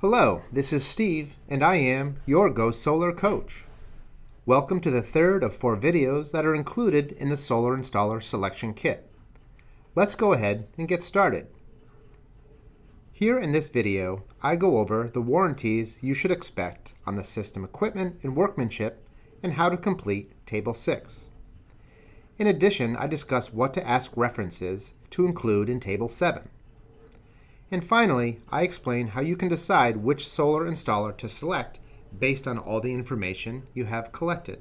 Hello, this is Steve, and I am your Go Solar coach. Welcome to the third of 4 videos that are included in the Solar Installer Selection Kit. Let's go ahead and get started. Here in this video, I go over the warranties you should expect on the system equipment and workmanship and how to complete Table 6. In addition, I discuss what to ask references to include in Table 7. And finally, I explain how you can decide which solar installer to select based on all the information you have collected.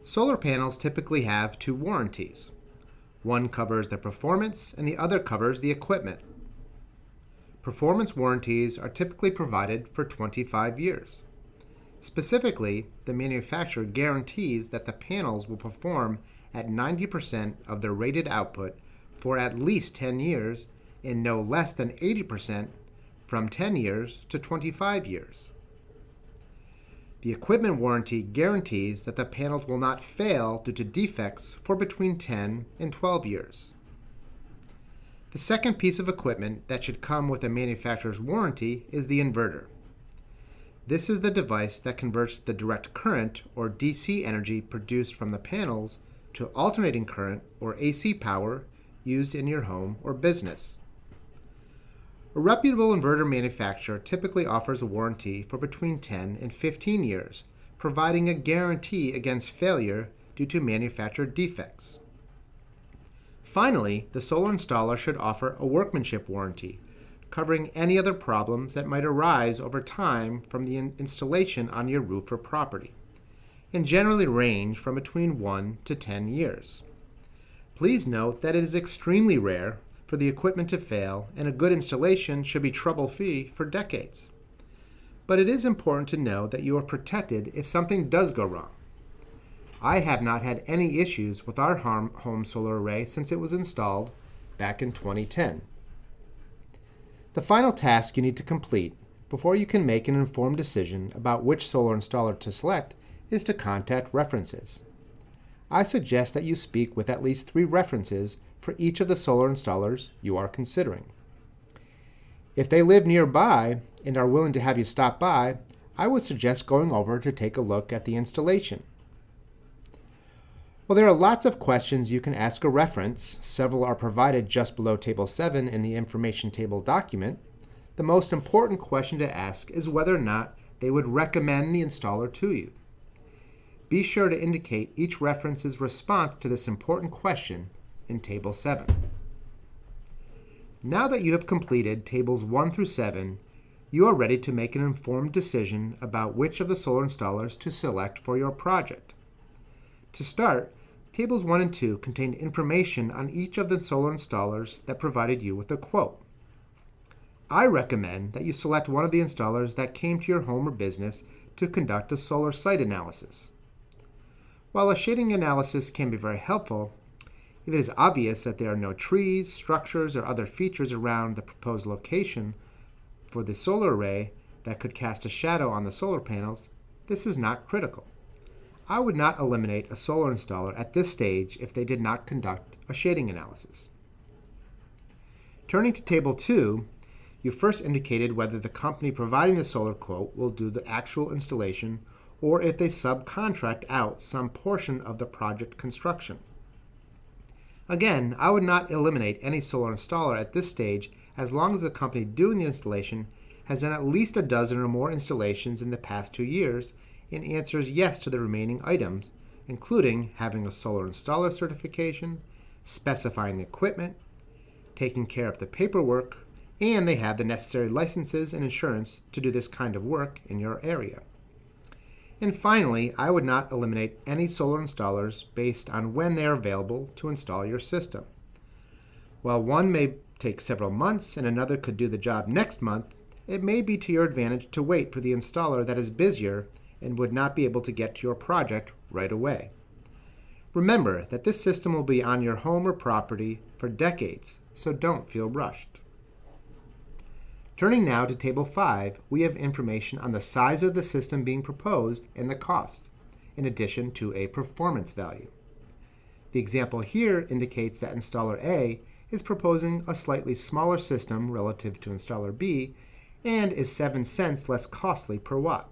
Solar panels typically have 2 warranties. One covers the performance and the other covers the equipment. Performance warranties are typically provided for 25 years. Specifically, the manufacturer guarantees that the panels will perform at 90% of their rated output for at least 10 years and no less than 80% from 10 years to 25 years. The equipment warranty guarantees that the panels will not fail due to defects for between 10 and 12 years. The second piece of equipment that should come with a manufacturer's warranty is the inverter. This is the device that converts the direct current or DC energy produced from the panels to alternating current or AC power used in your home or business. A reputable inverter manufacturer typically offers a warranty for between 10 and 15 years, providing a guarantee against failure due to manufacturer defects. Finally, the solar installer should offer a workmanship warranty, covering any other problems that might arise over time from the installation on your roof or property, and generally range from between 1 to 10 years. Please note that it is extremely rare for the equipment to fail, and a good installation should be trouble-free for decades. But it is important to know that you are protected if something does go wrong. I have not had any issues with our home solar array since it was installed back in 2010. The final task you need to complete before you can make an informed decision about which solar installer to select is to contact references. I suggest that you speak with at least 3 references for each of the solar installers you are considering. If they live nearby and are willing to have you stop by, I would suggest going over to take a look at the installation. Well, there are lots of questions you can ask a reference. Several are provided just below Table 7 in the information table document. The most important question to ask is whether or not they would recommend the installer to you. Be sure to indicate each reference's response to this important question in Table 7. Now that you have completed Tables 1 through 7, you are ready to make an informed decision about which of the solar installers to select for your project. To start, Tables 1 and 2 contain information on each of the solar installers that provided you with a quote. I recommend that you select one of the installers that came to your home or business to conduct a solar site analysis. While a shading analysis can be very helpful, if it is obvious that there are no trees, structures, or other features around the proposed location for the solar array that could cast a shadow on the solar panels, this is not critical. I would not eliminate a solar installer at this stage if they did not conduct a shading analysis. Turning to Table 2, you first indicated whether the company providing the solar quote will do the actual installation or if they subcontract out some portion of the project construction. Again, I would not eliminate any solar installer at this stage as long as the company doing the installation has done at least a dozen or more installations in the past 2 years and answers yes to the remaining items, including having a solar installer certification, specifying the equipment, taking care of the paperwork, and they have the necessary licenses and insurance to do this kind of work in your area. And finally, I would not eliminate any solar installers based on when they are available to install your system. While one may take several months and another could do the job next month, it may be to your advantage to wait for the installer that is busier and would not be able to get to your project right away. Remember that this system will be on your home or property for decades, so don't feel rushed. Turning now to Table 5, we have information on the size of the system being proposed and the cost, in addition to a performance value. The example here indicates that installer A is proposing a slightly smaller system relative to installer B and is 7 cents less costly per watt.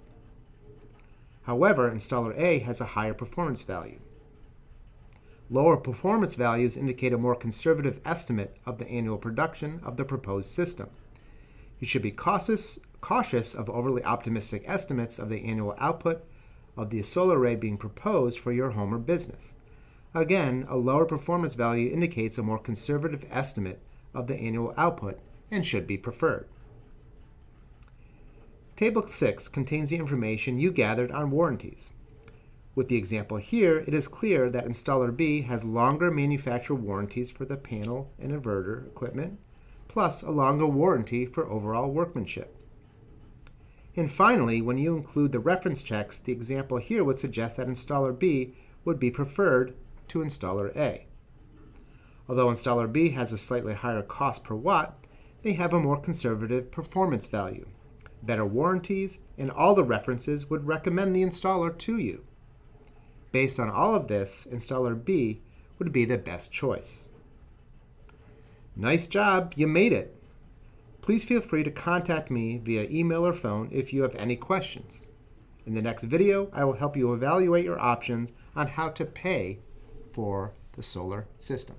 However, installer A has a higher performance value. Lower performance values indicate a more conservative estimate of the annual production of the proposed system. You should be cautious of overly optimistic estimates of the annual output of the solar array being proposed for your home or business. Again, a lower performance value indicates a more conservative estimate of the annual output and should be preferred. Table 6 contains the information you gathered on warranties. With the example here, it is clear that installer B has longer manufacturer warranties for the panel and inverter equipment, plus a longer warranty for overall workmanship. And finally, when you include the reference checks, the example here would suggest that installer B would be preferred to installer A. Although installer B has a slightly higher cost per watt, they have a more conservative performance value, better warranties, and all the references would recommend the installer to you. Based on all of this, installer B would be the best choice. Nice job, you made it. Please feel free to contact me via email or phone if you have any questions. In the next video, I will help you evaluate your options on how to pay for the solar system.